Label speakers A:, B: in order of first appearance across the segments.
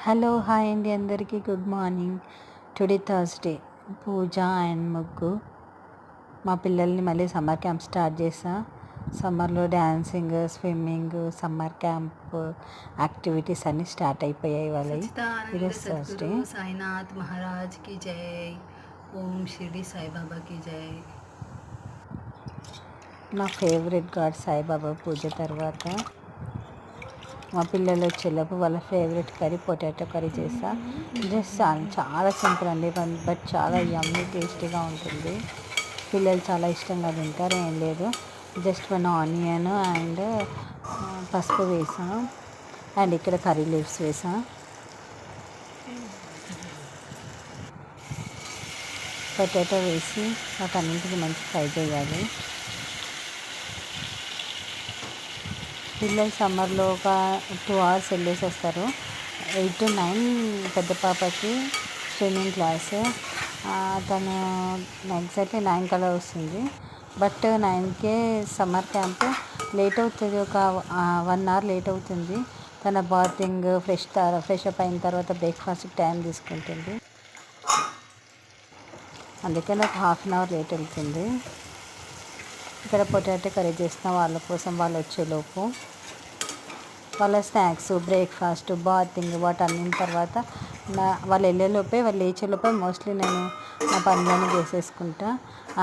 A: Hello hi అండి అందరికీ good morning. Today Thursday puja and ముగ్గు. మా పిల్లల్ని మళ్ళీ సమ్మర్ క్యాంప్ స్టార్ట్ చేసా. సమ్మర్లో dancing, swimming, summer camp activities అన్నీ స్టార్ట్ అయిపోయాయి వాళ్ళవి. ఈరోజు థర్స్డే.
B: సాయినాథ్ మహారాజ్కి జై. ఓం షిరిడి సాయిబాబాకి జై.
A: నా ఫేవరెట్ గాడ్ సాయిబాబా పూజ తర్వాత మా పిల్లలు వచ్చేలోపు వాళ్ళ ఫేవరెట్ కర్రీ పొటాటో కర్రీ చేస్తా. జస్ట్ చాలా సింపుల్ అండి, బట్ చాలా యమ్మీ టేస్టీగా ఉంటుంది. పిల్లలు చాలా ఇష్టంగా తింటారు. ఏం లేదు, జస్ట్ వన్ ఆనియన్ అండ్ పసుపు వేసాం అండ్ ఇక్కడ కర్రీ లీవ్స్ వేసాం. పొటాటో వేసి వాటన్నింటికి మంచి ఫ్రై చేయాలి. పిల్లలు సమ్మర్లో ఒక 2 hours వెళ్ళేసి వస్తారు. 8 to 9 పెద్ద పాపకి స్విమ్మింగ్ క్లాస్. తను ఎగ్జాక్ట్లీ 9 కల్లా వస్తుంది. బట్ 9కే సమ్మర్ క్యాంప్ లేట్ అవుతుంది, ఒక 1 hour లేట్ అవుతుంది. తన బాతింగ్ ఫ్రెష్ అప్ అయిన తర్వాత బ్రేక్ఫాస్ట్కి టైం తీసుకుంటుంది. అందుకని ఒక 1/2 hour లేట్ వెళ్తుంది. ఇక్కడ పొటాటో కర్రీ చేస్తాం వాళ్ళ కోసం, వాళ్ళు వచ్చేలోపు. వాళ్ళ స్నాక్స్, బ్రేక్ఫాస్ట్, బాతింగ్ వాటన్నిటి తర్వాత వాళ్ళు వెళ్ళేలోపే, వాళ్ళు లేచేలోపే మోస్ట్లీ నేను నా పనులన్నీ చేసేసుకుంటా.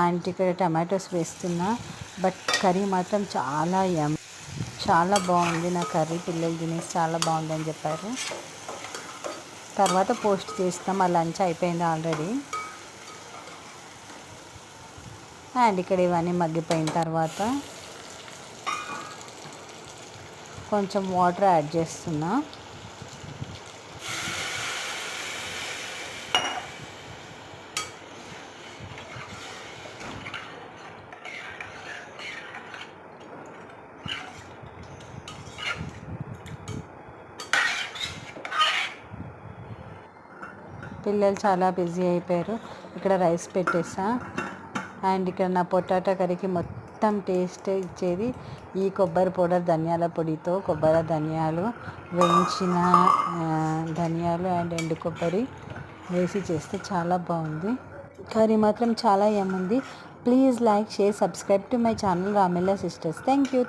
A: అండ్ ఇక్కడ టమాటోస్ వేస్తున్నా. బట్ కర్రీ మాత్రం చాలా బాగుంది. నా కర్రీ పిల్లలు తినేసి చాలా బాగుందని చెప్పారు. తర్వాత పోస్ట్ చేస్తాం. మా లంచ్ అయిపోయింది ఆల్రెడీ. అండ్ ఇక్కడ ఇవన్నీ మగ్గిపోయిన తర్వాత కొంచెం వాటర్ యాడ్ చేస్తున్నా. పిల్లలు చాలా బిజీ అయిపోయారు. ఇక్కడ రైస్ పెట్టేసా. అండ్ ఇక్కడ నా పొటాటో కర్రీకి మొత్తం టేస్ట్ ఇచ్చేది ఈ కొబ్బరి పౌడర్, ధనియాల పొడితో ధనియాలు వేయించిన ధనియాలు అండ్ ఎండు కొబ్బరి వేసి చేస్తే చాలా బాగుంది. కర్రీ మాత్రం చాలా యమ్ముంది. Please like, share, subscribe to my channel Ramilla sisters. Thank you.